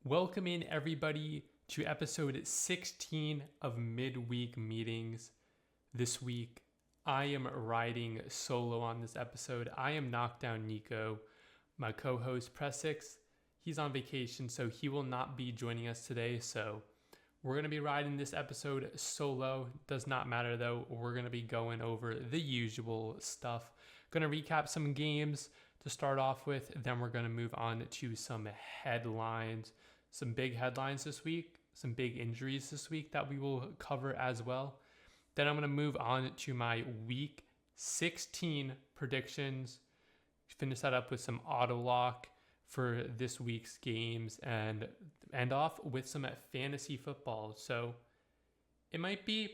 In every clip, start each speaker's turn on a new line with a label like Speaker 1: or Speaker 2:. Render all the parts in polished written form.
Speaker 1: Welcome in everybody to episode 16 of Midweek Meetings. This week, I am riding solo on this episode. I am KnockdownNico. My co-host Pressix, he's on vacation, so he will not be joining us today. So we're going to be riding this episode solo. Does not matter though. We're going to be going over the usual stuff. Going to recap some games to start off with. Then we're going to move on to some headlines. Some big headlines this week. Some big injuries this week that we will cover as well. Then I'm going to move on to my week 16 predictions. Finish that up with some auto lock for this week's games and end off with some fantasy football. So it might be,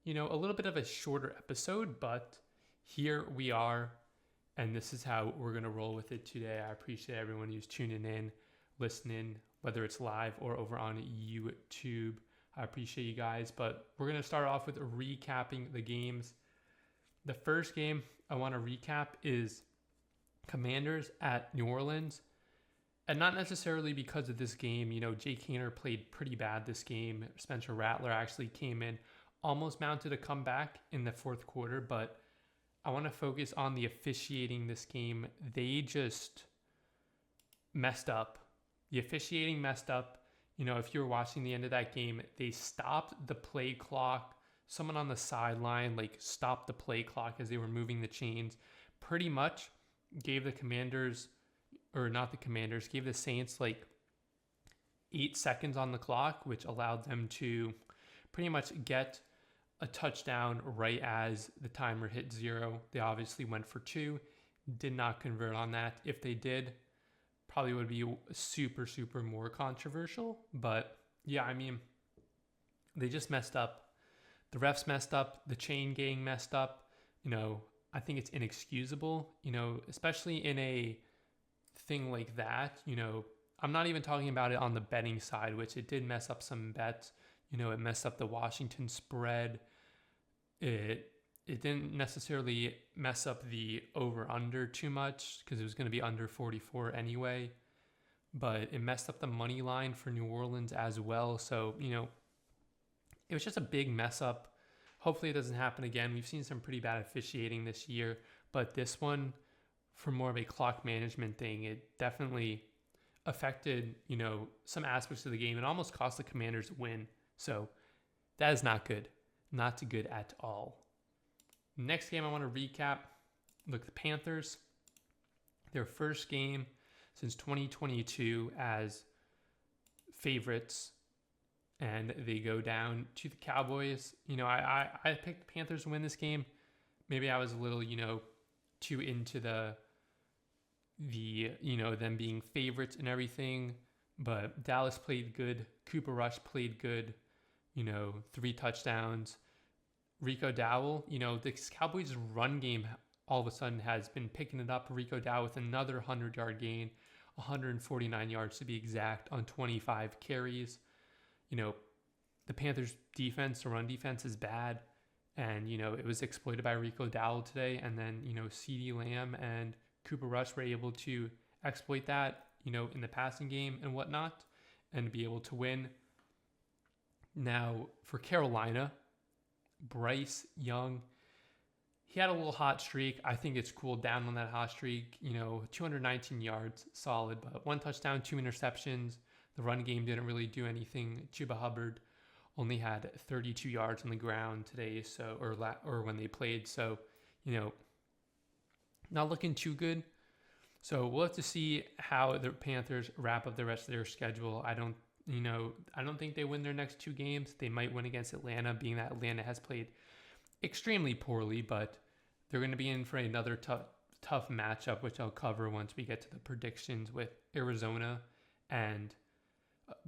Speaker 1: a little bit of a shorter episode, but here we are. And this is how we're going to roll with it today. I appreciate everyone who's tuning in, listening, whether it's live or over on YouTube. I appreciate you guys, but we're going to start off with recapping the games. The first game I want to recap is Commanders at New Orleans. And not necessarily because of this game. Jake Haener played pretty bad this game. Spencer Rattler actually came in, almost mounted a comeback in the fourth quarter, but I want to focus on the officiating this game. They just messed up. The officiating messed up. If you were watching the end of that game, they stopped the play clock. Someone on the sideline, stopped the play clock as they were moving the chains. Pretty much gave the gave the Saints 8 seconds on the clock, which allowed them to pretty much get a touchdown right as the timer hit 0. They obviously went for 2, did not convert on that. If they did, probably would be super, super more controversial. But yeah, they just messed up. The refs messed up. The chain gang messed up. I think it's inexcusable, especially in a thing like that. I'm not even talking about it on the betting side, which it did mess up some bets. It messed up the Washington spread. It didn't necessarily mess up the over-under too much because it was going to be under 44 anyway. But it messed up the money line for New Orleans as well. So, it was just a big mess up. Hopefully it doesn't happen again. We've seen some pretty bad officiating this year. But this one, for more of a clock management thing, it definitely affected, some aspects of the game. It almost cost the Commanders a win. So that is not good. Not good at all. Next game I want to recap. Look, the Panthers, their first game since 2022 as favorites, and they go down to the Cowboys. I picked the Panthers to win this game. Maybe I was a little, too into the them being favorites and everything. But Dallas played good. Cooper Rush played good. 3 touchdowns. Rico Dowell, the Cowboys' run game all of a sudden has been picking it up. Rico Dowell with another 100-yard gain, 149 yards to be exact on 25 carries. The Panthers' defense, the run defense is bad. And, it was exploited by Rico Dowell today. And then, CeeDee Lamb and Cooper Rush were able to exploit that, in the passing game and whatnot, and be able to win. Now, for Carolina, Bryce Young, he had a little hot streak. I think it's cooled down on that hot streak. 219 yards, solid, but 1 touchdown, 2 interceptions. The run game didn't really do anything. Chuba Hubbard only had 32 yards on the ground today, or when they played. So, not looking too good. So we'll have to see how the Panthers wrap up the rest of their schedule. I don't think they win their next 2 games. They might win against Atlanta, being that Atlanta has played extremely poorly, but they're going to be in for another tough matchup, which I'll cover once we get to the predictions with Arizona and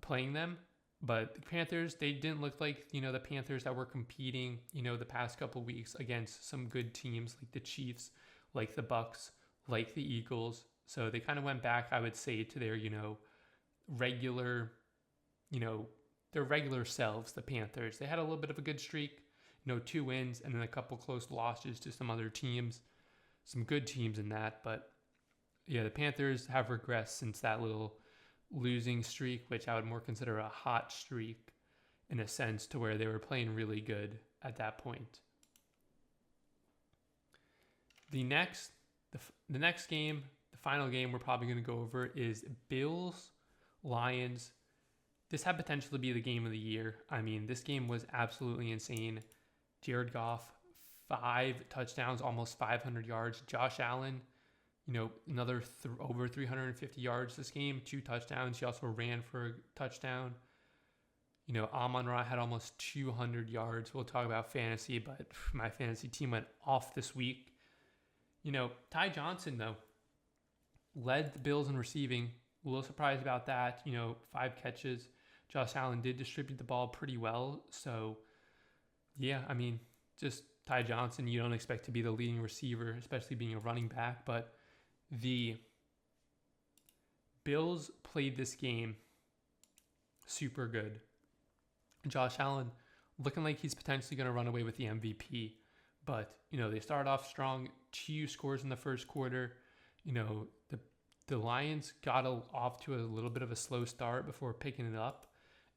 Speaker 1: playing them. But the Panthers, they didn't look like, the Panthers that were competing, the past couple of weeks against some good teams like the Chiefs, like the Bucks, like the Eagles. So they kind of went back, I would say, to their, regular, their regular selves, the Panthers. They had a little bit of a good streak, 2 wins and then a couple close losses to some other teams, some good teams in that. But yeah, the Panthers have regressed since that little losing streak, which I would more consider a hot streak in a sense, to where they were playing really good at that point. The next game, the final game we're probably going to go over is Bills Lions. This had potential to be the game of the year. I mean, this game was absolutely insane. Jared Goff, 5 touchdowns, almost 500 yards. Josh Allen, another over 350 yards this game, 2 touchdowns. He also ran for a touchdown. Amon-Ra had almost 200 yards. We'll talk about fantasy, but my fantasy team went off this week. Ty Johnson, though, led the Bills in receiving. A little surprised about that. 5 catches. Josh Allen did distribute the ball pretty well. So, yeah, I mean, just Ty Johnson, you don't expect to be the leading receiver, especially being a running back. But the Bills played this game super good. Josh Allen looking like he's potentially going to run away with the MVP. But, they started off strong, 2 scores in the first quarter. The Lions got off to a little bit of a slow start before picking it up.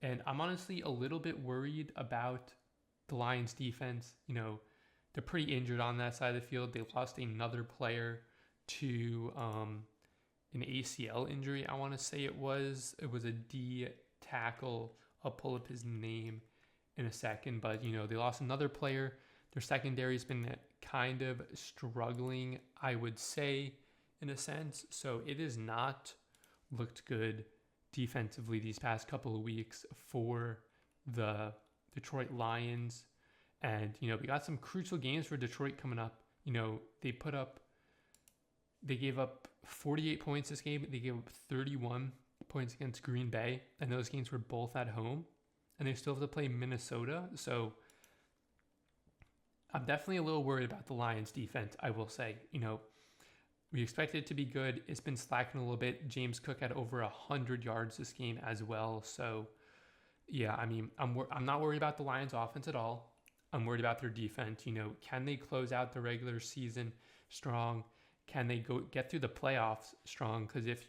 Speaker 1: And I'm honestly a little bit worried about the Lions defense. They're pretty injured on that side of the field. They lost another player to an ACL injury, I want to say it was. It was a D tackle. I'll pull up his name in a second. But, they lost another player. Their secondary's been kind of struggling, I would say, in a sense. So it has not looked good defensively these past couple of weeks for the Detroit Lions. And, we got some crucial games for Detroit coming up. They gave up 48 points this game. They gave up 31 points against Green Bay. And those games were both at home. And they still have to play Minnesota. So I'm definitely a little worried about the Lions defense, I will say. We expected it to be good. It's been slacking a little bit. James Cook had over 100 yards this game as well. So, yeah, I mean, I'm not worried about the Lions offense at all. I'm worried about their defense. Can they close out the regular season strong? Can they get through the playoffs strong? Because if,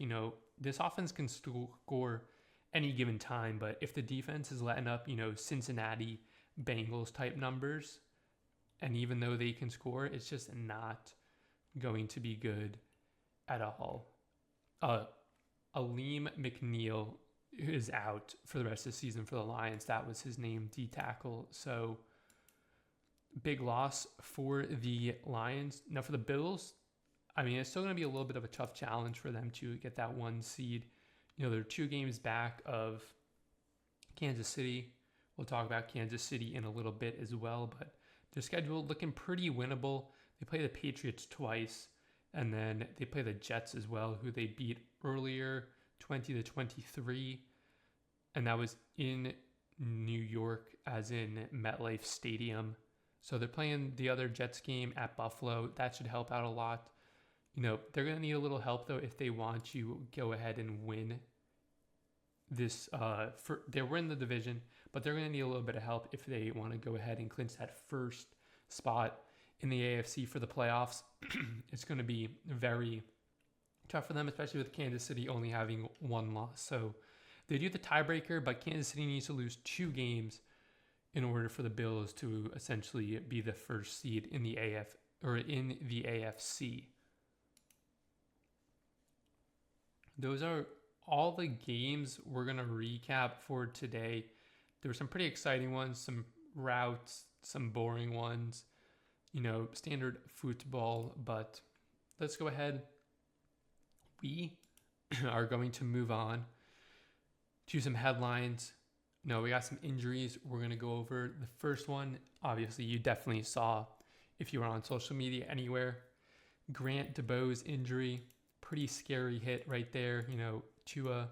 Speaker 1: this offense can score any given time, but if the defense is letting up, Cincinnati Bengals type numbers, and even though they can score, it's just not going to be good at all. Aleem McNeil is out for the rest of the season for the Lions. That was his name, D tackle. So big loss for the Lions. Now for the Bills, I mean, it's still going to be a little bit of a tough challenge for them to get that 1 seed. They're 2 games back of Kansas City. We'll talk about Kansas City in a little bit as well, but their schedule looking pretty winnable. They play the Patriots twice, and then they play the Jets as well, who they beat earlier, 20-23, and that was in New York, as in MetLife Stadium. So they're playing the other Jets game at Buffalo. That should help out a lot. They're going to need a little help, though, if they want to go ahead and win this. They were in the division, but they're going to need a little bit of help if they want to go ahead and clinch that first spot in the AFC for the playoffs. It's going to be very tough for them, especially with Kansas City only having 1 loss. So they do the tiebreaker, but Kansas City needs to lose 2 games in order for the Bills to essentially be the first seed in the AFC. Those are all the games we're going to recap for today. There were some pretty exciting ones, some routes, some boring ones, standard football, but let's go ahead. We are going to move on to some headlines. We got some injuries we're going to go over. The first one, obviously, you definitely saw if you were on social media anywhere. Grant DeBoe's injury, pretty scary hit right there. Tua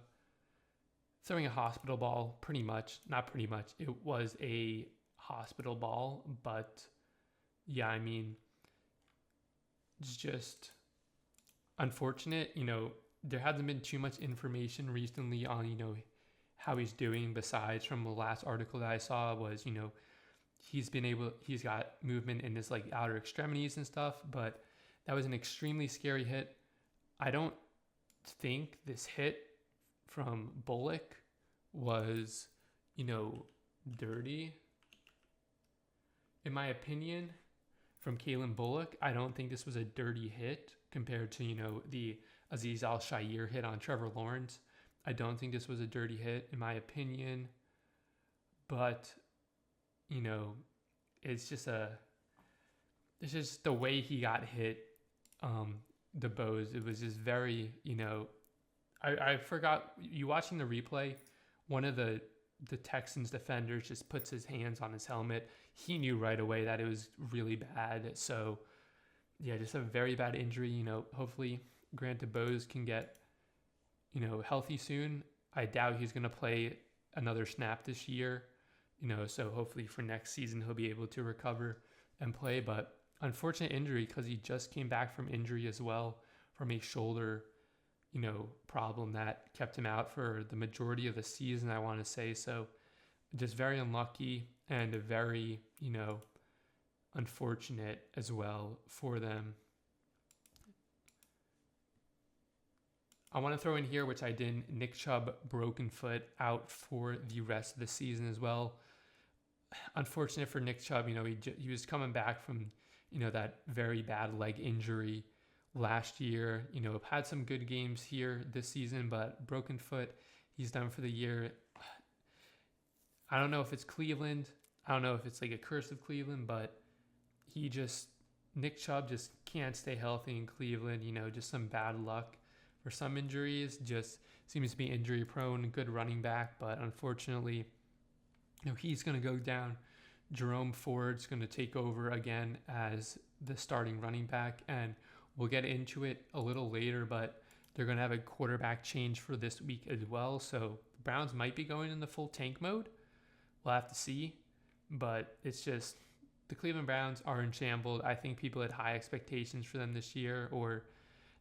Speaker 1: throwing a hospital ball, pretty much. Not pretty much. It was a hospital ball, but yeah, I mean, it's just unfortunate. There hasn't been too much information recently on, how he's doing, besides from the last article that I saw was, he's got movement in his outer extremities and stuff, but that was an extremely scary hit. I don't think this hit from Bullock was, dirty. In my opinion, from Kalen Bullock, I don't think this was a dirty hit compared to, the Aziz Al-Shaair hit on Trevor Lawrence. I don't think this was a dirty hit, in my opinion. But, it's just the way he got hit, the Bows. It was just very, I forgot, you watching the replay, one of the Texans defenders just puts his hands on his helmet. He knew right away that it was really bad. So, yeah, just a very bad injury. Hopefully Grant DuBose can get, healthy soon. I doubt he's going to play another snap this year, so hopefully for next season he'll be able to recover and play. But unfortunate injury because he just came back from injury as well, from a shoulder problem that kept him out for the majority of the season, I want to say. So just very unlucky and very, unfortunate as well for them. I want to throw in here, which I didn't, Nick Chubb, broken foot, out for the rest of the season as well. Unfortunate for Nick Chubb, he was coming back from, that very bad leg injury last year. Had some good games here this season, but broken foot, he's done for the year. I don't know if it's Cleveland. I don't know if it's like a curse of Cleveland, but Nick Chubb just can't stay healthy in Cleveland. Just some bad luck for some injuries. Just seems to be injury prone, good running back, but unfortunately, he's going to go down. Jerome Ford's going to take over again as the starting running back, and we'll get into it a little later, but they're going to have a quarterback change for this week as well. So the Browns might be going in the full tank mode. We'll have to see, but it's just the Cleveland Browns are in shambles. I think people had high expectations for them this year, or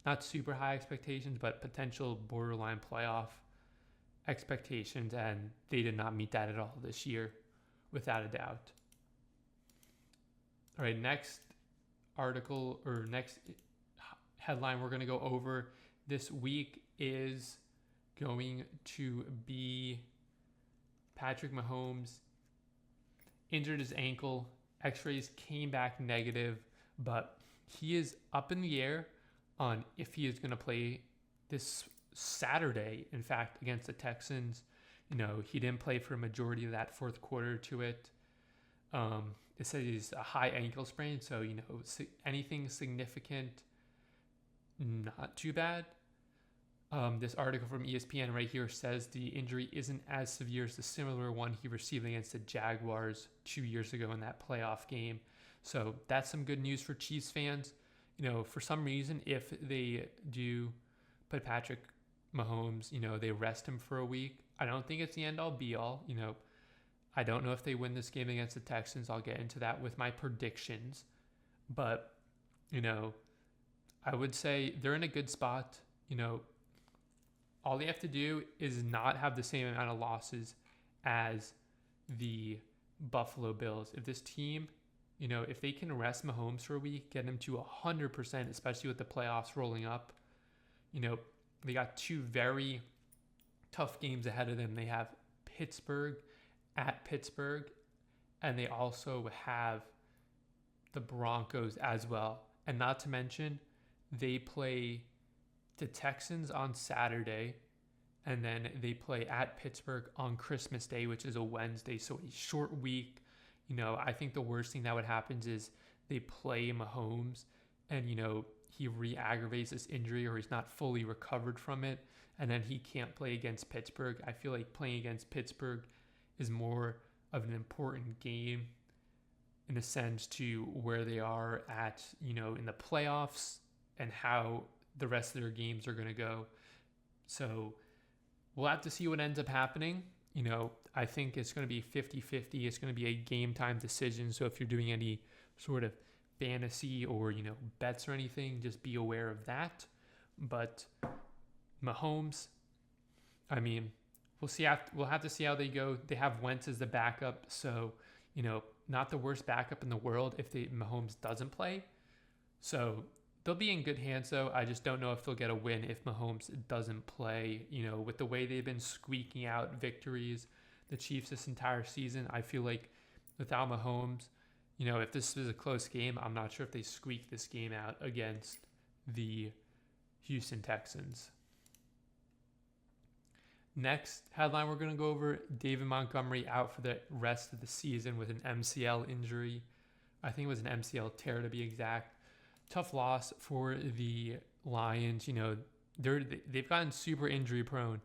Speaker 1: not super high expectations, but potential borderline playoff expectations, and they did not meet that at all this year, without a doubt. All right, next article or next headline we're going to go over this week is going to be Patrick Mahomes injured his ankle. X-rays came back negative, but he is up in the air on if he is going to play this Saturday, in fact, against the Texans. He didn't play for a majority of that fourth quarter to it. It says he's a high ankle sprain, so, anything significant, not too bad. This article from ESPN right here says the injury isn't as severe as the similar one he received against the Jaguars 2 years ago in that playoff game. So that's some good news for Chiefs fans. For some reason, if they do put Patrick Mahomes, they rest him for a week. I don't think it's the end all be all. I don't know if they win this game against the Texans. I'll get into that with my predictions. But, I would say they're in a good spot. All they have to do is not have the same amount of losses as the Buffalo Bills. If this team, if they can rest Mahomes for a week, get him to 100%, especially with the playoffs rolling up, they got two very tough games ahead of them. They have Pittsburgh at Pittsburgh, and they also have the Broncos as well. And not to mention, they play the Texans on Saturday, and then they play at Pittsburgh on Christmas Day, which is a Wednesday. So a short week. I think the worst thing that would happen is they play Mahomes and, he re-aggravates this injury or he's not fully recovered from it, and then he can't play against Pittsburgh. I feel like playing against Pittsburgh is more of an important game in a sense to where they are at, in the playoffs and how the rest of their games are going to go. So we'll have to see what ends up happening. I think it's going to be 50-50. It's going to be a game time decision. So if you're doing any sort of fantasy or, bets or anything, just be aware of that. But Mahomes, we'll see. We'll have to see how they go. They have Wentz as the backup. So, not the worst backup in the world if Mahomes doesn't play. So They'll be in good hands, though. I just don't know if they'll get a win if Mahomes doesn't play. With the way they've been squeaking out victories, the Chiefs this entire season, I feel like without Mahomes, if this is a close game, I'm not sure if they squeak this game out against the Houston Texans. Next headline we're going to go over, David Montgomery out for the rest of the season with an MCL injury. I think it was an MCL tear to be exact. Tough loss for the Lions. They've gotten super injury prone,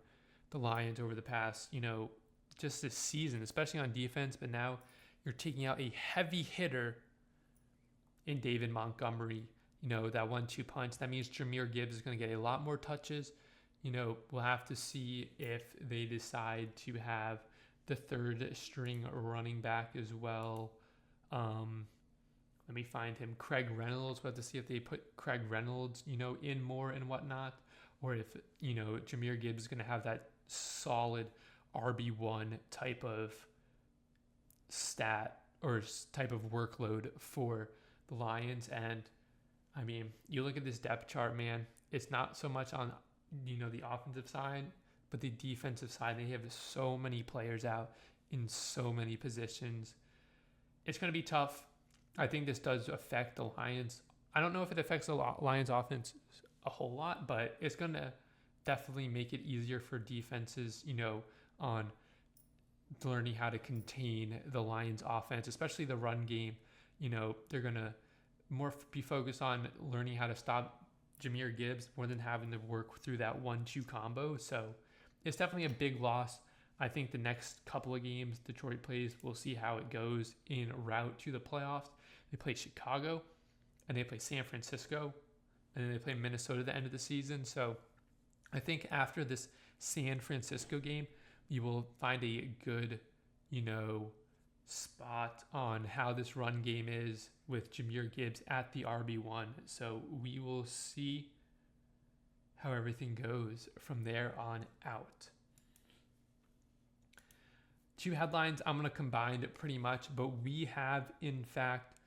Speaker 1: the Lions, over the past, just this season, especially on defense. But now you're taking out a heavy hitter in David Montgomery. That 1-2 punch. That means Jahmyr Gibbs is going to get a lot more touches. We'll have to see if they decide to have the third string running back as well. Let me find him. Craig Reynolds. We'll have to see if they put Craig Reynolds, in more and whatnot. Or if, Jahmyr Gibbs is going to have that solid RB1 type of stat or type of workload for the Lions. And, you look at this depth chart, man, it's not so much on, the offensive side, but the defensive side. They have so many players out in so many positions. It's going to be tough. I think this does affect the Lions. I don't know if it affects the Lions offense a whole lot, but it's going to definitely make it easier for defenses, on learning how to contain the Lions offense, especially the run game. They're going to more be focused on learning how to stop Jahmyr Gibbs more than having to work through that 1-2 combo. So it's definitely a big loss. I think the next couple of games Detroit plays, we'll see how it goes in route to the playoffs. They play Chicago, and they play San Francisco, and then they play Minnesota at the end of the season. So I think after this San Francisco game, you will find a good, spot on how this run game is with Jahmyr Gibbs at the RB1. So we will see how everything goes from there on out. Two headlines I'm going to combine it pretty much, but we have, in fact,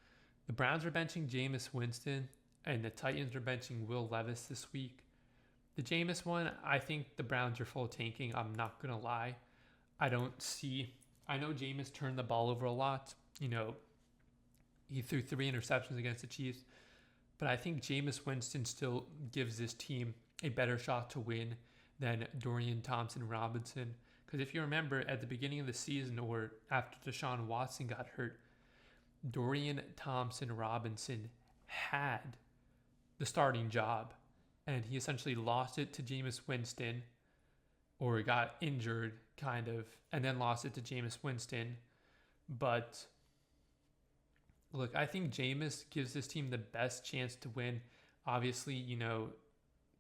Speaker 1: the Browns are benching Jameis Winston and the Titans are benching Will Levis this week. The Jameis one, I think the Browns are full tanking. I'm not going to lie. I know Jameis turned the ball over a lot. He threw 3 interceptions against the Chiefs, but I think Jameis Winston still gives this team a better shot to win than Dorian Thompson-Robinson. Because if you remember, at the beginning of the season or after Deshaun Watson got hurt, Dorian Thompson-Robinson had the starting job, and he essentially lost it to Jameis Winston, or got injured, kind of, and then lost it to Jameis Winston. But look, I think Jameis gives this team the best chance to win. Obviously,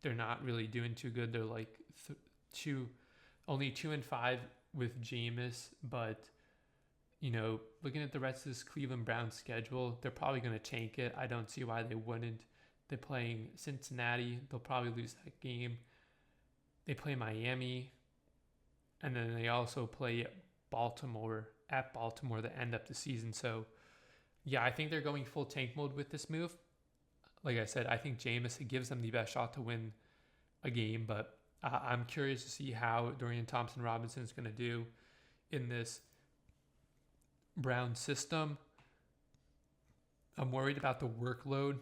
Speaker 1: they're not really doing too good. They're like only 2-5 with Jameis, but looking at the rest of this Cleveland Browns schedule, they're probably going to tank it. I don't see why they wouldn't. They're playing Cincinnati. They'll probably lose that game. They play Miami, and then they also play Baltimore at the end of the season. So, yeah, I think they're going full tank mode with this move. Like I said, I think Jameis gives them the best shot to win a game, but I'm curious to see how Dorian Thompson-Robinson is going to do in this Brown system. I'm worried about the workload,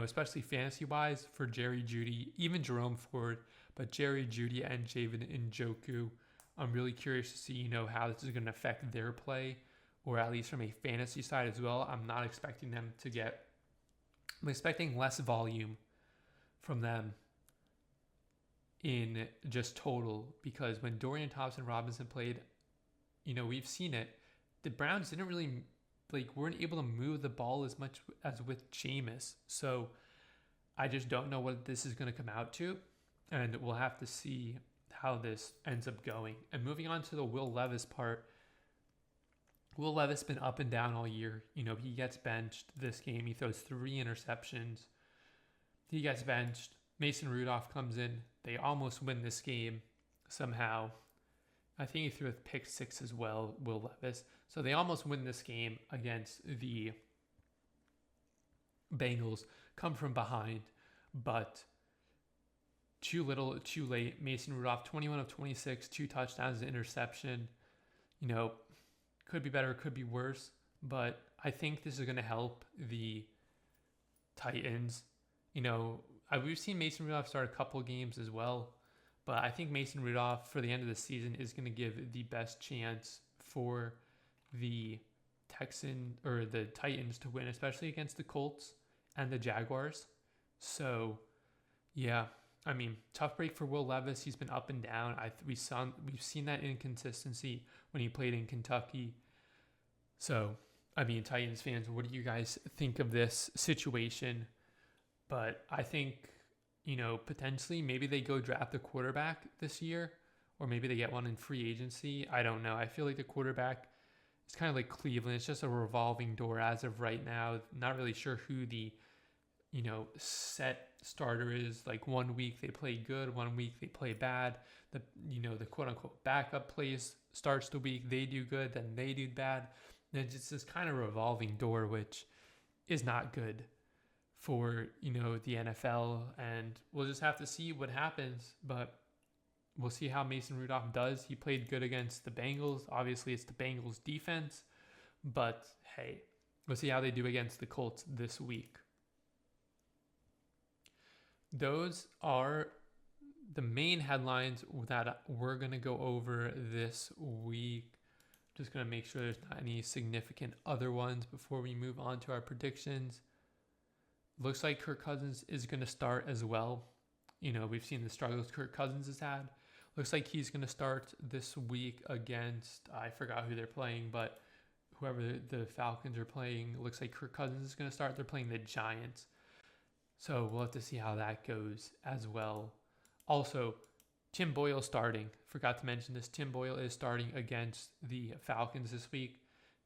Speaker 1: especially fantasy-wise for Jerry Jeudy, even Jerome Ford, but Jerry Jeudy and Javen Njoku. I'm really curious to see, how this is going to affect their play, or at least from a fantasy side as well. I'm expecting less volume from them in just total, because when Dorian Thompson-Robinson played, we've seen it. The Browns didn't really, weren't able to move the ball as much as with Jameis. So I just don't know what this is going to come out to, and we'll have to see how this ends up going. And moving on to the Will Levis part, Will Levis been up and down all year. He gets benched this game. He throws 3 interceptions. He gets benched. Mason Rudolph comes in. They almost win this game somehow. I think he threw a pick 6 as well, Will Levis. So they almost win this game against the Bengals. Come from behind. but too little, too late. Mason Rudolph, 21 of 26, 2 touchdowns, an interception. Could be better, could be worse, but I think this is going to help the Titans. We've seen Mason Rudolph start a couple games as well, but I think Mason Rudolph for the end of the season is going to give the best chance for the Titans to win, especially against the Colts and the Jaguars. So, yeah, tough break for Will Levis. He's been up and down. We've seen that inconsistency when he played in Kentucky. So, Titans fans, what do you guys think of this situation? But I think, potentially maybe they go draft a quarterback this year, or maybe they get one in free agency. I don't know. I feel like the quarterback is kind of like Cleveland. It's just a revolving door as of right now. Not really sure who the, set starter is. Like 1 week they play good, 1 week they play bad. The quote unquote backup starts the week, they do good, then they do bad. And it's just this kind of revolving door, which is not good for, the NFL. And we'll just have to see what happens. But we'll see how Mason Rudolph does. He played good against the Bengals. Obviously, it's the Bengals defense. But, hey, we'll see how they do against the Colts this week. Those are the main headlines that we're going to go over this week. Just going to make sure there's not any significant other ones before we move on to our predictions. Looks like Kirk Cousins is going to start as well. We've seen the struggles Kirk Cousins has had. Looks like he's going to start this week against, I forgot who they're playing, but whoever the Falcons are playing, looks like Kirk Cousins is going to start. They're playing the Giants. So we'll have to see how that goes as well. Also, Tim Boyle starting. Forgot to mention this. Tim Boyle is starting against the Falcons this week.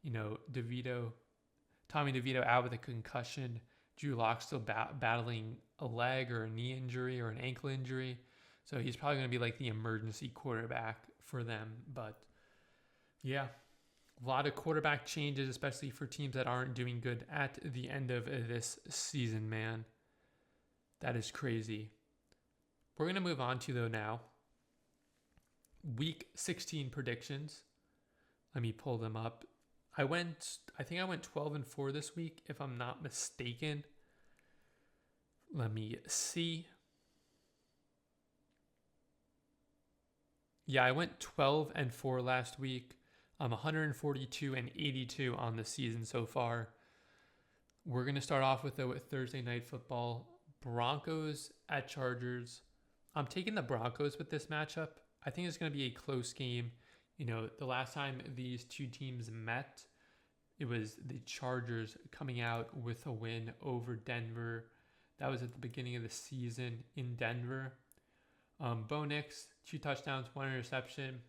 Speaker 1: Tommy DeVito out with a concussion. Drew Lock still battling a leg or a knee injury or an ankle injury. So he's probably going to be like the emergency quarterback for them. But yeah, a lot of quarterback changes, especially for teams that aren't doing good at the end of this season, man. That is crazy. We're going to move on to, though, now, Week 16 predictions. Let me pull them up. I think I went 12-4 this week, if I'm not mistaken. Let me see. Yeah, I went 12-4 last week. I'm 142-82 on the season so far. We're going to start off with Thursday Night Football. Broncos at Chargers. I'm taking the Broncos with this matchup. I think it's going to be a close game. The last time these two teams met, it was the Chargers coming out with a win over Denver. That was at the beginning of the season in Denver. Bo Nix, 2 touchdowns, 1 interception.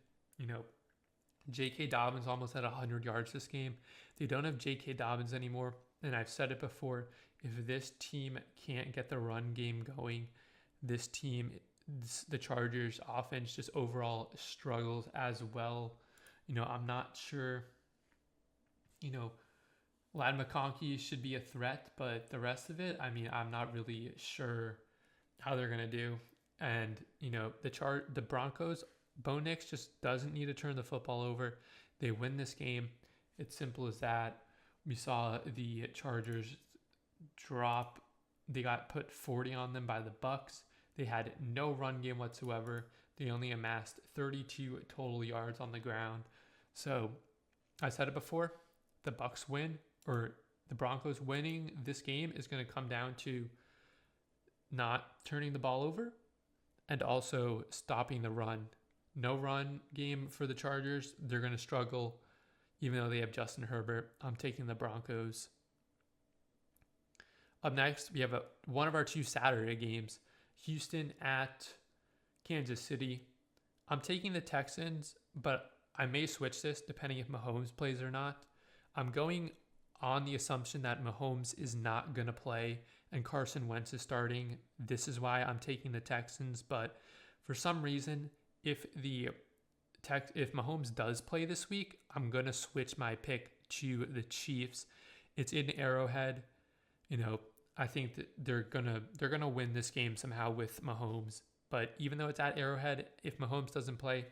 Speaker 1: J.K. Dobbins almost had 100 yards this game. They don't have J.K. Dobbins anymore. And I've said it before, if this team can't get the run game going, the Chargers offense just overall struggles as well. I'm not sure, Ladd McConkey should be a threat, but the rest of it, I'm not really sure how they're going to do. And, the Broncos, Bo Nix just doesn't need to turn the football over. They win this game. It's simple as that. We saw the Chargers drop. They got put 40 on them by the Bucs. They had no run game whatsoever. They only amassed 32 total yards on the ground. So I said it before, the Bucs win, or the Broncos winning this game is going to come down to not turning the ball over and also stopping the run. No run game for the Chargers. They're going to struggle, even though they have Justin Herbert. I'm taking the Broncos. Up next, we have one of our 2 Saturday games. Houston at Kansas City. I'm taking the Texans, but I may switch this depending if Mahomes plays or not. I'm going on the assumption that Mahomes is not going to play and Carson Wentz is starting. This is why I'm taking the Texans. But for some reason, if Mahomes does play this week, I'm going to switch my pick to the Chiefs. It's in Arrowhead. I think that they're gonna win this game somehow with Mahomes. But even though it's at Arrowhead, if Mahomes doesn't play,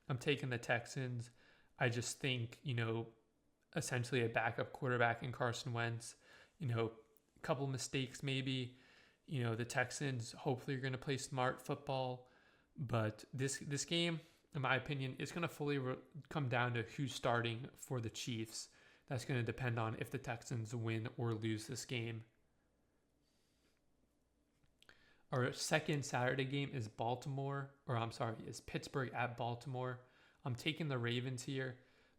Speaker 1: I'm taking the Texans. I just think, essentially a backup quarterback in Carson Wentz, a couple mistakes maybe. The Texans hopefully are going to play smart football, but this game, in my opinion, is going to fully come down to who's starting for the Chiefs. That's going to depend on if the Texans win or lose this game. Our second Saturday game is Pittsburgh at Baltimore. I'm taking the Ravens here.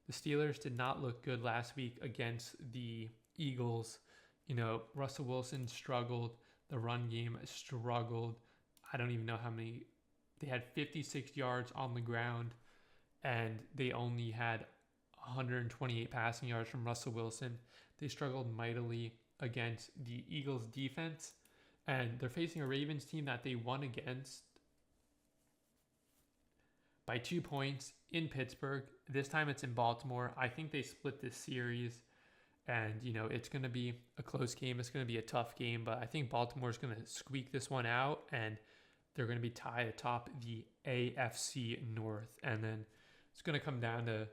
Speaker 1: The Steelers did not look good last week against the Eagles. Russell Wilson struggled. The run game struggled. I don't even know how many. They had 56 yards on the ground, and they only had 128 passing yards from Russell Wilson. They struggled mightily against the Eagles defense, and they're facing a Ravens team that they won against by 2 points in Pittsburgh. This time it's in Baltimore. I think they split this series, and it's going to be a close game. It's going to be a tough game, but I think Baltimore's going to squeak this one out, and they're going to be tied atop the AFC North. And then it's going to come down to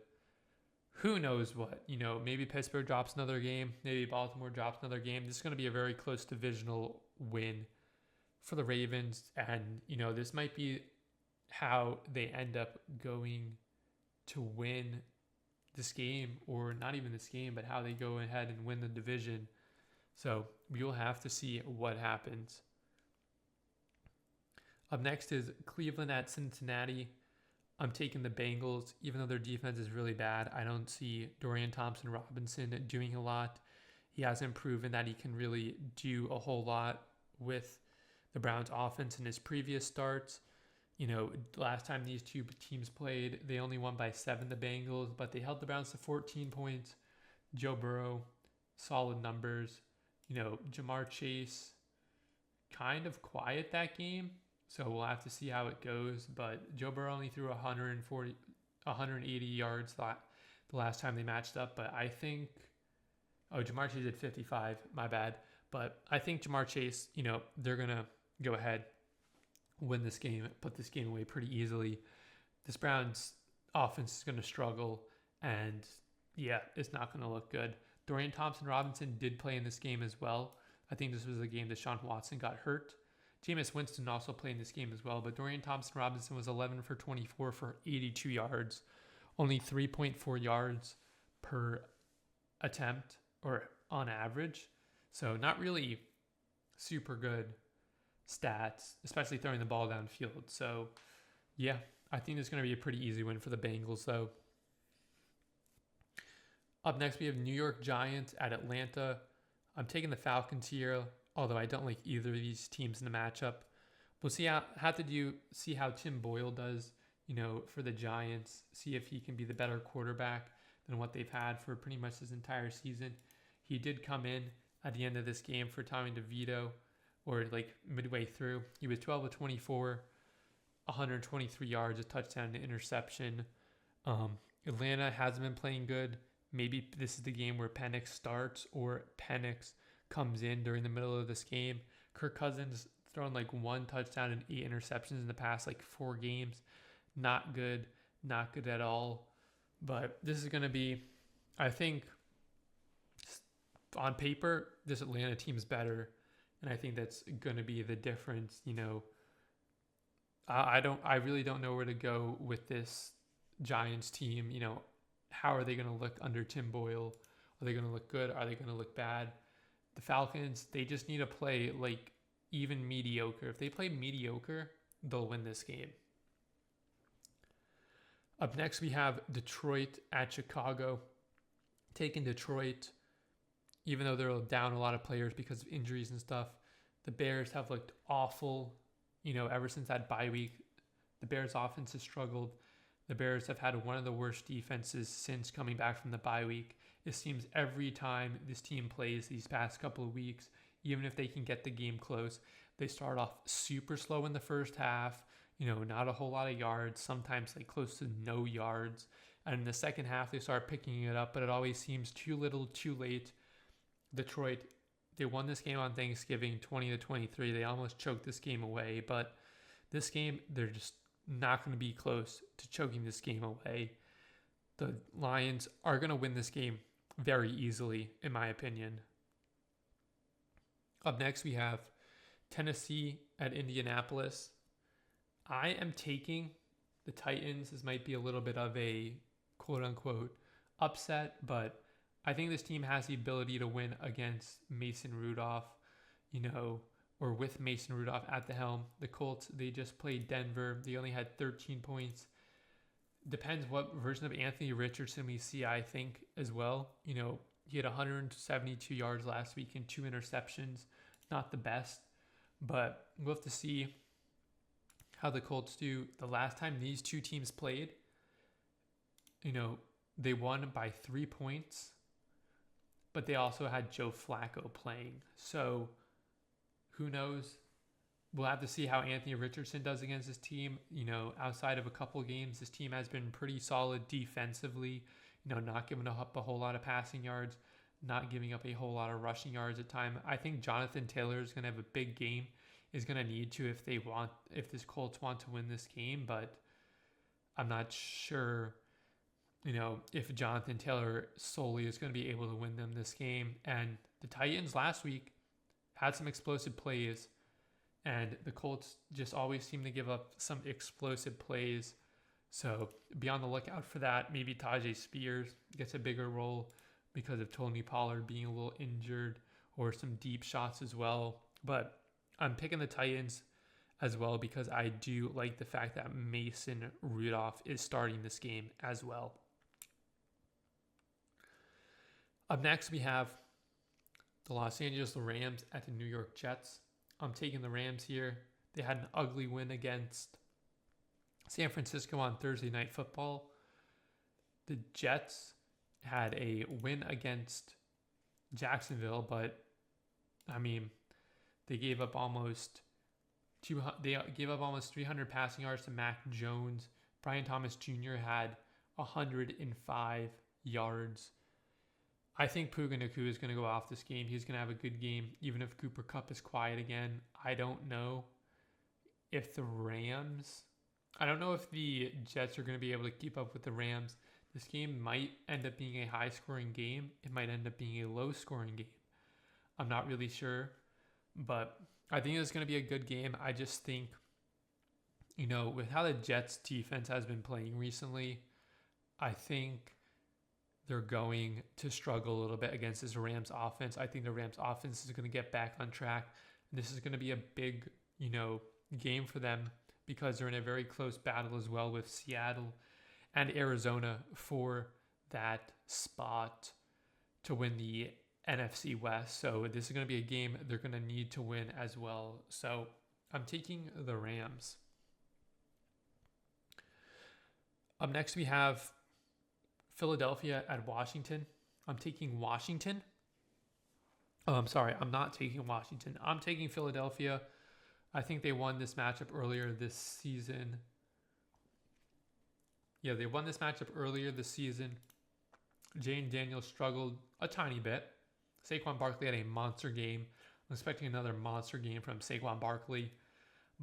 Speaker 1: who knows what. Maybe Pittsburgh drops another game. Maybe Baltimore drops another game. This is going to be a very close divisional win for the Ravens. And, this might be how they end up going to win this game, or not even this game, but how they go ahead and win the division. So we will have to see what happens. Up next is Cleveland at Cincinnati. I'm taking the Bengals, even though their defense is really bad. I don't see Dorian Thompson-Robinson doing a lot. He hasn't proven that he can really do a whole lot with the Browns offense in his previous starts. Last time these two teams played, they only won by 7, the Bengals, but they held the Browns to 14 points. Joe Burrow, solid numbers. Jamar Chase, kind of quiet that game. So we'll have to see how it goes. But Joe Burrow only threw 180 yards the last time they matched up. But I think, Jamar Chase did 55, my bad. But I think Jamar Chase, they're going to go ahead, win this game, put this game away pretty easily. This Browns offense is going to struggle, and it's not going to look good. Dorian Thompson-Robinson did play in this game as well. I think this was a game that Deshaun Watson got hurt. Jameis Winston also played in this game as well, but Dorian Thompson-Robinson was 11 for 24 for 82 yards, only 3.4 yards per attempt, or on average. So not really super good stats, especially throwing the ball downfield. So I think it's going to be a pretty easy win for the Bengals, though. Up next, we have New York Giants at Atlanta. I'm taking the Falcons here, although I don't like either of these teams in the matchup. We'll see how Tim Boyle does, for the Giants. See if he can be the better quarterback than what they've had for pretty much this entire season. He did come in at the end of this game for Tommy DeVito, or like midway through. He was 12 of 24, 123 yards, a touchdown, an interception. Atlanta hasn't been playing good. Maybe this is the game where Penix starts, or Penix comes in during the middle of this game. Kirk Cousins thrown like 1 touchdown and 8 interceptions in the past 4 games. Not good at all. But this is going to be, I think, on paper, this Atlanta team's better. And I think that's going to be the difference. I really don't know where to go with this Giants team. How are they going to look under Tim Boyle? Are they going to look good? Are they going to look bad? The Falcons, they just need to play even mediocre. If they play mediocre, they'll win this game. Up next, we have Detroit at Chicago. Taking Detroit, even though they're down a lot of players because of injuries and stuff. The Bears have looked awful, ever since that bye week. The Bears offense has struggled. The Bears have had one of the worst defenses since coming back from the bye week. It seems every time this team plays these past couple of weeks, even if they can get the game close, they start off super slow in the first half, not a whole lot of yards, sometimes close to no yards. And in the second half, they start picking it up, but it always seems too little, too late. Detroit They won this game on Thanksgiving 20-23. They almost choked this game away, but this game, they're just not going to be close to choking this game away. The Lions are going to win this game very easily, in my opinion. Up next, we have Tennessee at Indianapolis. I am taking the Titans. This might be a little bit of a quote-unquote upset, but I think this team has the ability to win against Mason Rudolph, or with Mason Rudolph at the helm. The Colts, they just played Denver. They only had 13 points. Depends what version of Anthony Richardson we see, I think, as well. He had 172 yards last week and 2 interceptions. Not the best, but we'll have to see how the Colts do. The last time these two teams played, they won by 3 points, but they also had Joe Flacco playing. So who knows? We'll have to see how Anthony Richardson does against this team. Outside of a couple games, this team has been pretty solid defensively, not giving up a whole lot of passing yards, not giving up a whole lot of rushing yards at time. I think Jonathan Taylor is going to have a big game, is going to need to if this Colts want to win this game, but I'm not sure, if Jonathan Taylor solely is going to be able to win them this game. And the Titans last week had some explosive plays, and the Colts just always seem to give up some explosive plays. So be on the lookout for that. Maybe Tajay Spears gets a bigger role because of Tony Pollard being a little injured, or some deep shots as well. But I'm picking the Titans as well because I do like the fact that Mason Rudolph is starting this game as well. Up next, we have the Los Angeles Rams at the New York Jets. I'm taking the Rams here. They had an ugly win against San Francisco on Thursday Night Football. The Jets had a win against Jacksonville, but they gave up almost 300 passing yards to Mac Jones. Brian Thomas Jr. had 105 yards. I think Puka Nacua is going to go off this game. He's going to have a good game, even if Cooper Kupp is quiet again. I don't know if the Jets are going to be able to keep up with the Rams. This game might end up being a high-scoring game. It might end up being a low-scoring game. I'm not really sure, but I think it's going to be a good game. I just think, with how the Jets defense has been playing recently, I think they're going to struggle a little bit against this Rams offense. I think the Rams offense is going to get back on track. This is going to be a big, game for them because they're in a very close battle as well with Seattle and Arizona for that spot to win the NFC West. So this is going to be a game they're going to need to win as well. So I'm taking the Rams. Up next, we have Philadelphia at Washington. I'm taking Washington. Oh, I'm sorry. I'm not taking Washington. I'm taking Philadelphia. I think they won this matchup earlier this season. Yeah, they won this matchup earlier this season. Jane Daniels struggled a tiny bit. Saquon Barkley had a monster game. I'm expecting another monster game from Saquon Barkley.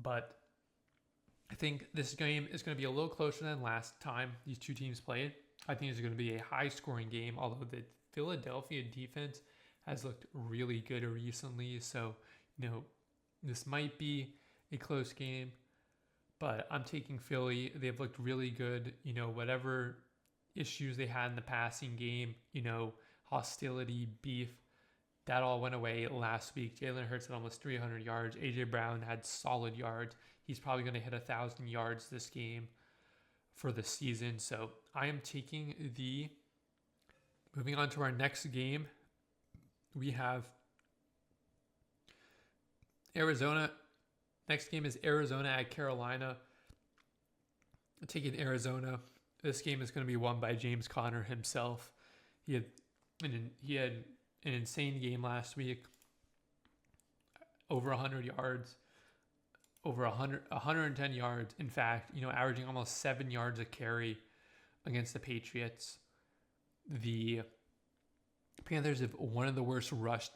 Speaker 1: But I think this game is going to be a little closer than last time these two teams played. I think it's going to be a high-scoring game, although the Philadelphia defense has looked really good recently. So, this might be a close game, but I'm taking Philly. They've looked really good. Whatever issues they had in the passing game, hostility, beef, that all went away last week. Jalen Hurts had almost 300 yards. A.J. Brown had solid yards. He's probably going to hit 1,000 yards this game for the season. So I am taking moving on to our next game. We have Arizona. Next game is Arizona at Carolina. I'm taking Arizona. This game is going to be won by James Conner himself. He had an insane game last week. Over 100 yards. Over 110 yards. In fact, averaging almost 7 yards a carry against the Patriots. The Panthers have one of the worst rush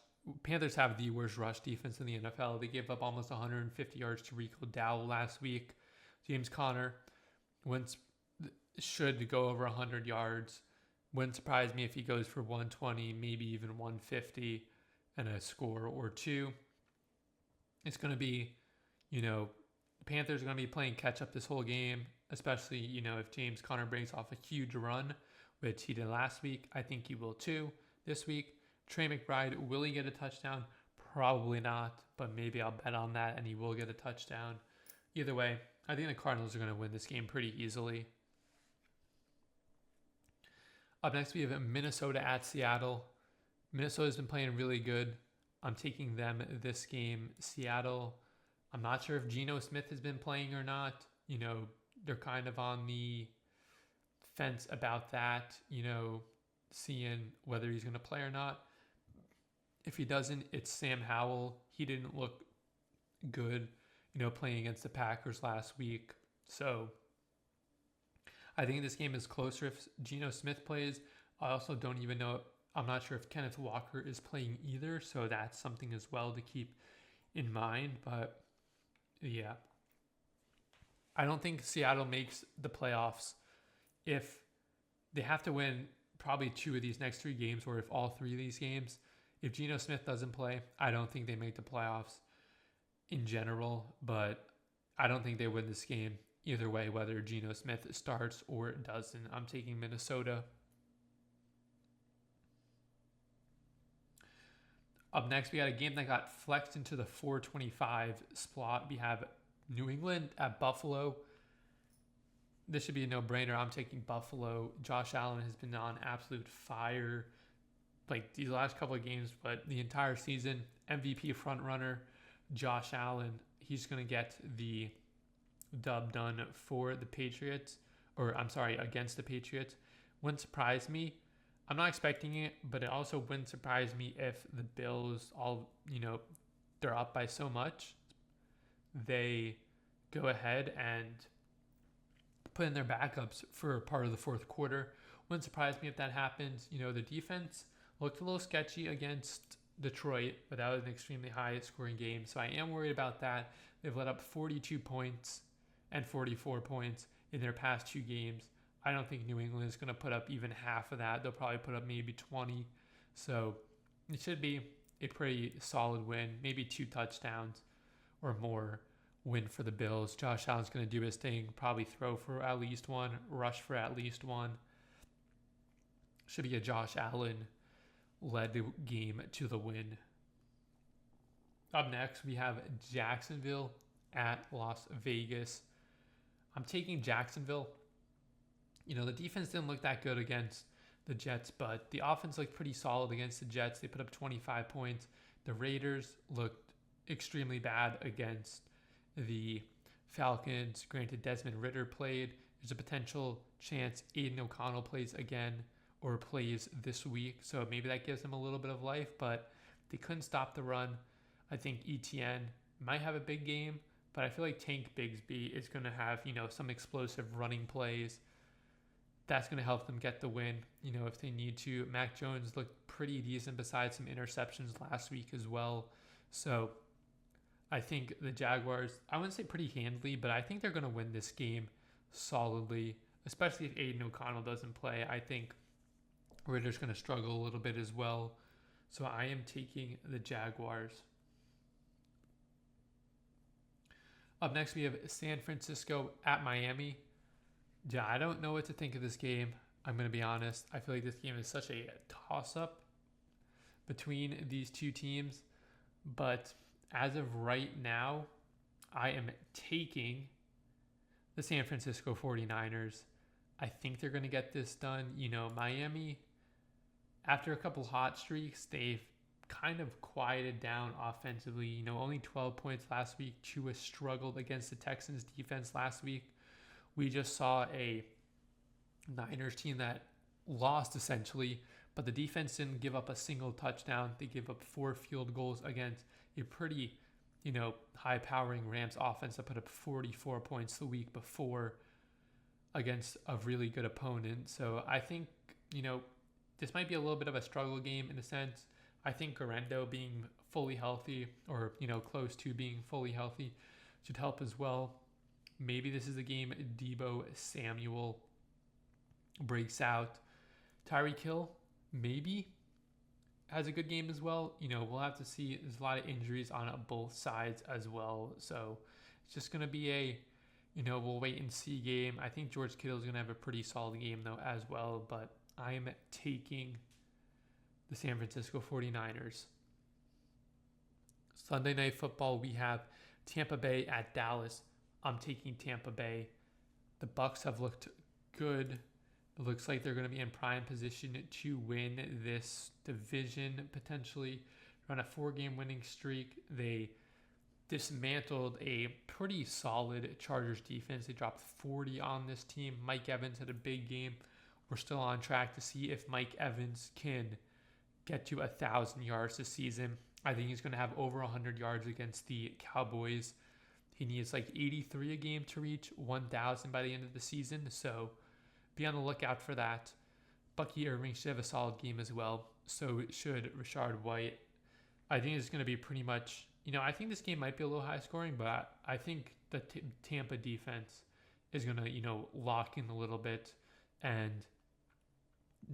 Speaker 1: Panthers have the worst rush defense in the NFL. They gave up almost 150 yards to Rico Dowdle last week. James Conner should go over 100 yards. Wouldn't surprise me if he goes for 120, maybe even 150, and a score or two. It's going to be, the Panthers are going to be playing catch up this whole game, especially, if James Conner breaks off a huge run, which he did last week. I think he will too this week. Trey McBride, will he get a touchdown? Probably not, but maybe I'll bet on that and he will get a touchdown. Either way, I think the Cardinals are going to win this game pretty easily. Up next, we have Minnesota at Seattle. Minnesota's been playing really good. I'm taking them this game. Seattle, I'm not sure if Geno Smith has been playing or not. They're kind of on the fence about that, seeing whether he's going to play or not. If he doesn't, it's Sam Howell. He didn't look good, playing against the Packers last week. So I think this game is closer if Geno Smith plays. I also don't even know. I'm not sure if Kenneth Walker is playing either. So that's something as well to keep in mind. But yeah, I don't think Seattle makes the playoffs if they have to win probably 2 of these next 3 games, or if all 3 of these games. If Geno Smith doesn't play, I don't think they make the playoffs in general, but I don't think they win this game either way, whether Geno Smith starts or doesn't. I'm taking Minnesota. Up next, we got a game that got flexed into the 425 slot. We have New England at Buffalo. This should be a no-brainer. I'm taking Buffalo. Josh Allen has been on absolute fire like these last couple of games, but the entire season. MVP frontrunner Josh Allen. He's going to get the dub done for the Patriots, against the Patriots. Wouldn't surprise me. I'm not expecting it, but it also wouldn't surprise me if the Bills they're up by so much. They go ahead and put in their backups for part of the fourth quarter. Wouldn't surprise me if that happens. The defense looked a little sketchy against Detroit, but that was an extremely high scoring game. So I am worried about that. They've let up 42 points and 44 points in their past 2 games. I don't think New England is going to put up even half of that. They'll probably put up maybe 20. So it should be a pretty solid win, maybe 2 touchdowns or more win for the Bills. Josh Allen's going to do his thing, probably throw for at least 1, rush for at least 1. Should be a Josh Allen led the game to the win. Up next, we have Jacksonville at Las Vegas. I'm taking Jacksonville. The defense didn't look that good against the Jets, but the offense looked pretty solid against the Jets. They put up 25 points. The Raiders looked extremely bad against the Falcons. Granted, Desmond Ridder played. There's a potential chance Aiden O'Connell plays again or plays this week, so maybe that gives them a little bit of life, but they couldn't stop the run. I think ETN might have a big game, but I feel like Tank Bigsby is going to have, some explosive running plays. That's going to help them get the win, if they need to. Mac Jones looked pretty decent besides some interceptions last week as well. So I think the Jaguars, I wouldn't say pretty handily, but I think they're going to win this game solidly, especially if Aiden O'Connell doesn't play. I think Ridder's going to struggle a little bit as well. So I am taking the Jaguars. Up next, we have San Francisco at Miami. Yeah, I don't know what to think of this game. I'm going to be honest. I feel like this game is such a toss-up between these 2 teams. But as of right now, I am taking the San Francisco 49ers. I think they're going to get this done. Miami, after a couple hot streaks, they've kind of quieted down offensively. Only 12 points last week. Tua struggled against the Texans defense last week. We just saw a Niners team that lost essentially, but the defense didn't give up a single touchdown. They gave up 4 field goals against a pretty, high-powering Rams offense that put up 44 points the week before against a really good opponent. So I think, this might be a little bit of a struggle game in a sense. I think Garendo being fully healthy or, close to being fully healthy should help as well. Maybe this is a game Debo Samuel breaks out. Tyreek Hill, maybe has a good game as well. We'll have to see. There's a lot of injuries on both sides as well. So it's just going to be we'll wait and see game. I think George Kittle is going to have a pretty solid game though as well. But I'm taking the San Francisco 49ers. Sunday Night Football, we have Tampa Bay at Dallas. I'm taking Tampa Bay. The Bucs have looked good. It looks like they're going to be in prime position to win this division potentially. They're on a 4-game winning streak. They dismantled a pretty solid Chargers defense. They dropped 40 on this team. Mike Evans had a big game. We're still on track to see if Mike Evans can get to 1,000 yards this season. I think he's going to have over 100 yards against the Cowboys. He needs like 83 a game to reach 1,000 by the end of the season. So be on the lookout for that. Bucky Irving should have a solid game as well. So should Rashard White. I think it's going to be pretty much, I think this game might be a little high scoring, but I think the Tampa defense is going to, lock in a little bit and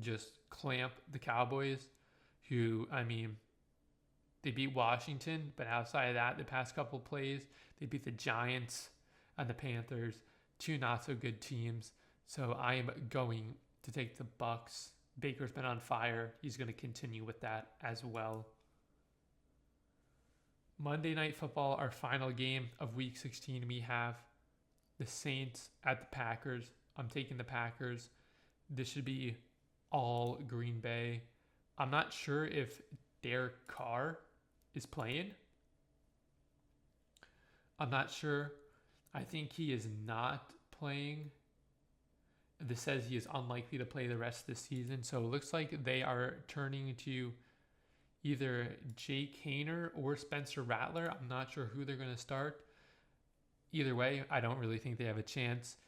Speaker 1: just clamp the Cowboys, who, they beat Washington, but outside of that, the past couple plays, they beat the Giants and the Panthers, two not so good teams. So I am going to take the Bucs. Baker's been on fire. He's going to continue with that as well. Monday Night Football, our final game of Week 16, we have the Saints at the Packers. I'm taking the Packers. This should be all Green Bay. I'm not sure if Derek Carr is playing. I'm not sure. I think he is not playing. This says he is unlikely to play the rest of the season. So it looks like they are turning to either Jake Haener or Spencer Rattler. I'm not sure who they're going to start. Either way, I don't really think they have a chance.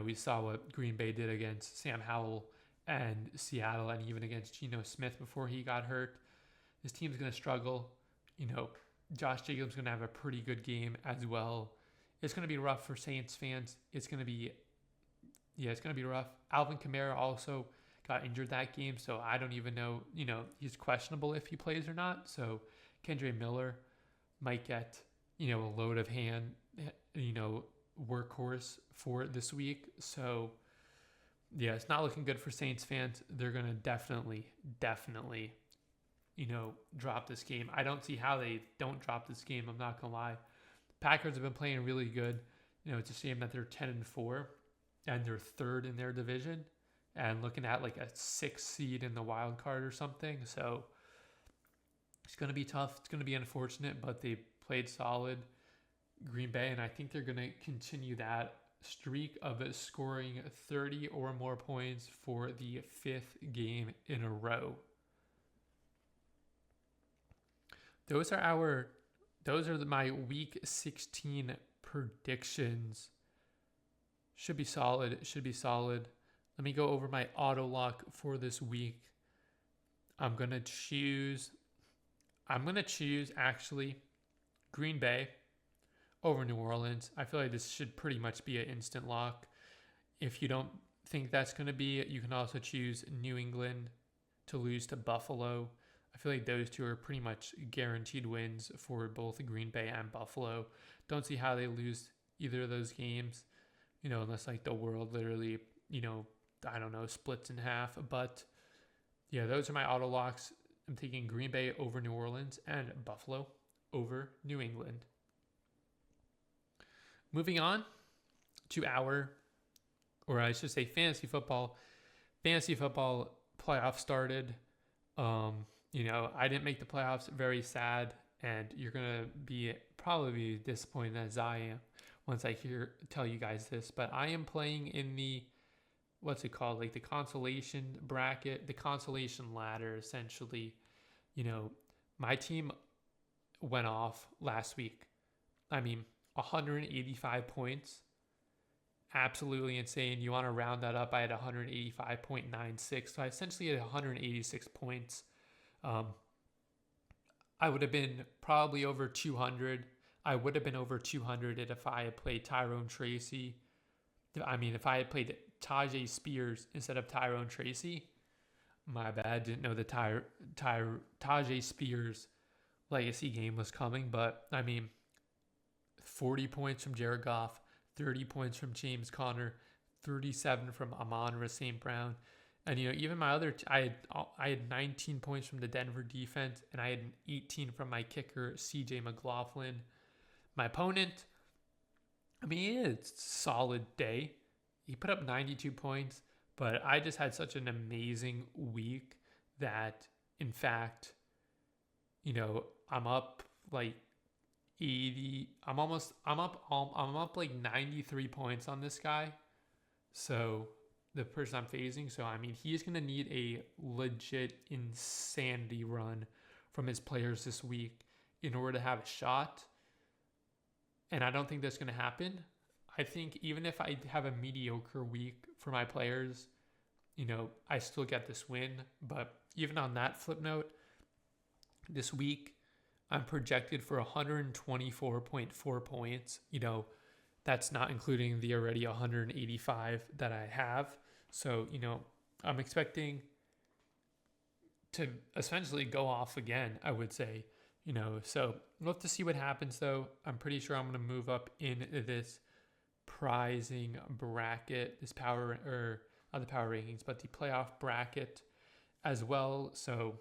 Speaker 1: We saw what Green Bay did against Sam Howell and Seattle, and even against Geno Smith before he got hurt. This team's going to struggle. Josh Jacobs is going to have a pretty good game as well. It's going to be rough for Saints fans. It's going to be rough. Alvin Kamara also got injured that game, so I don't even know. He's questionable if he plays or not. So Kendre Miller might get, a load of hand, workhorse for this week. So yeah, it's not looking good for Saints fans. They're going to definitely, drop this game. I don't see how they don't drop this game. I'm not going to lie. Packers have been playing really good. It's a shame that they're 10-4 and they're third in their division and looking at like a 6th seed in the wild card or something. So it's going to be tough. It's going to be unfortunate, but they played solid. Green Bay, and I think they're going to continue that streak of scoring 30 or more points for the 5th game in a row. Those are my Week 16 predictions. Should be solid. Let me go over my auto lock for this week. I'm going to choose actually Green Bay over New Orleans. I feel like this should pretty much be an instant lock. If you don't think that's going to be it, you can also choose New England to lose to Buffalo. I feel like those two are pretty much guaranteed wins for both Green Bay and Buffalo. Don't see how they lose either of those games, unless like the world literally, splits in half. But yeah, those are my auto locks. I'm taking Green Bay over New Orleans and Buffalo over New England. Moving on to fantasy football. Fantasy football playoff started. I didn't make the playoffs. Very sad, and you're gonna probably be disappointed as I am once I tell you guys this. But I am playing in the the consolation bracket, the consolation ladder, essentially. My team went off last week. 185 points. Absolutely insane. You want to round that up? I had 185.96. So I essentially had 186 points. I would have been probably over 200. I would have been over 200 if I had played Tyrone Tracy. If I had played Tajay Spears instead of Tyrone Tracy. My bad. Didn't know the Tajay Spears legacy game was coming. But, 40 points from Jared Goff, 30 points from James Conner, 37 from Amon-Ra St. Brown. And, even my other, I had 19 points from the Denver defense, and I had 18 from my kicker, CJ McLaughlin. My opponent, it's a solid day. He put up 92 points, but I just had such an amazing week that, in fact, I'm up like 80. I'm up like 93 points on this guy. So the person I'm facing. So, he's going to need a legit insanity run from his players this week in order to have a shot. And I don't think that's going to happen. I think even if I have a mediocre week for my players, I still get this win. But even on that flip note, this week, I'm projected for 124.4 points. That's not including the already 185 that I have. So, I'm expecting to essentially go off again, I would say. So we'll have to see what happens, though. I'm pretty sure I'm going to move up in this prizing bracket, not the power rankings, but the playoff bracket as well. So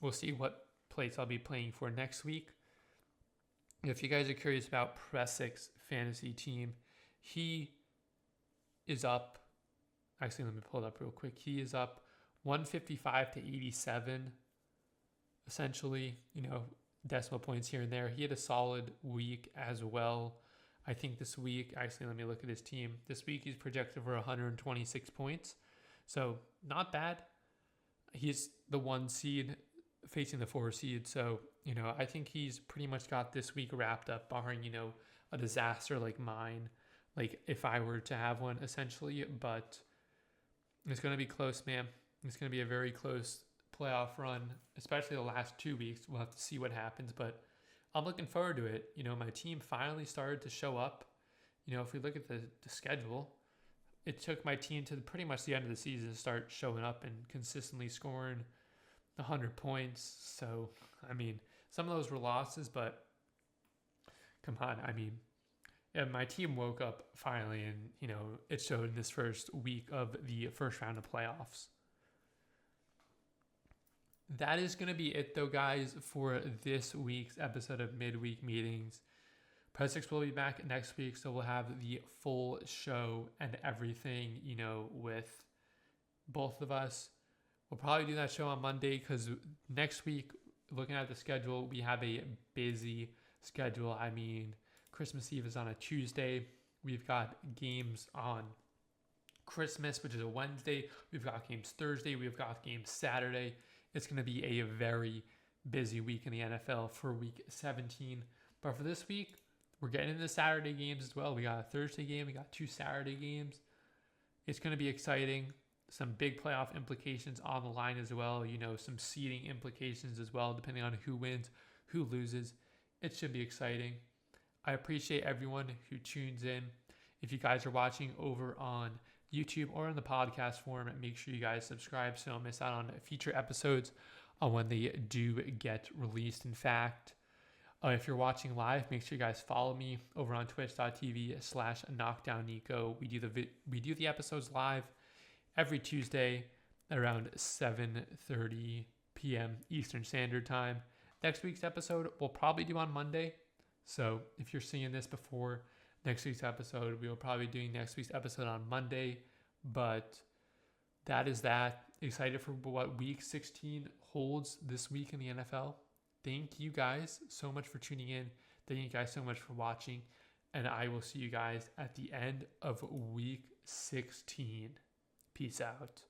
Speaker 1: we'll see what place I'll be playing for next week. If you guys are curious about Pressic's fantasy team, he is up. Actually, let me pull it up real quick. He is up 155 to 87, essentially, decimal points here and there. He had a solid week as well. I think this week, actually, let me look at his team. This week, he's projected for 126 points. So, not bad. He's the 1 seed facing the 4 seed. So, I think he's pretty much got this week wrapped up, barring, a disaster like mine, like if I were to have one, essentially. But it's going to be close, man. It's going to be a very close playoff run, especially the last 2 weeks. We'll have to see what happens, but I'm looking forward to it. My team finally started to show up. If we look at the schedule, it took my team to pretty much the end of the season to start showing up and consistently scoring 100 points. So, some of those were losses, but come on. My team woke up finally, and, it showed in this first week of the first round of playoffs. That is going to be it, though, guys, for this week's episode of Midweek Meetings. Pressix will be back next week, so we'll have the full show and everything, with both of us. We'll probably do that show on Monday because next week, looking at the schedule, we have a busy schedule. Christmas Eve is on a Tuesday. We've got games on Christmas, which is a Wednesday. We've got games Thursday. We've got games Saturday. It's going to be a very busy week in the NFL for week 17. But for this week, we're getting into Saturday games as well. We got a Thursday game. We got 2 Saturday games. It's going to be exciting. Some big playoff implications on the line as well. Some seeding implications as well, depending on who wins, who loses. It should be exciting. I appreciate everyone who tunes in. If you guys are watching over on YouTube or in the podcast form, make sure you guys subscribe so you don't miss out on future episodes on when they do get released. In fact, if you're watching live, make sure you guys follow me over on twitch.tv/KnockdownNico. We do the episodes live every Tuesday around 7:30 p.m. Eastern Standard Time. Next week's episode we'll probably do on Monday. So if you're seeing this before next week's episode, we will probably be doing next week's episode on Monday. But that is that. Excited for what week 16 holds this week in the NFL. Thank you guys so much for tuning in. Thank you guys so much for watching. And I will see you guys at the end of week 16. Peace out.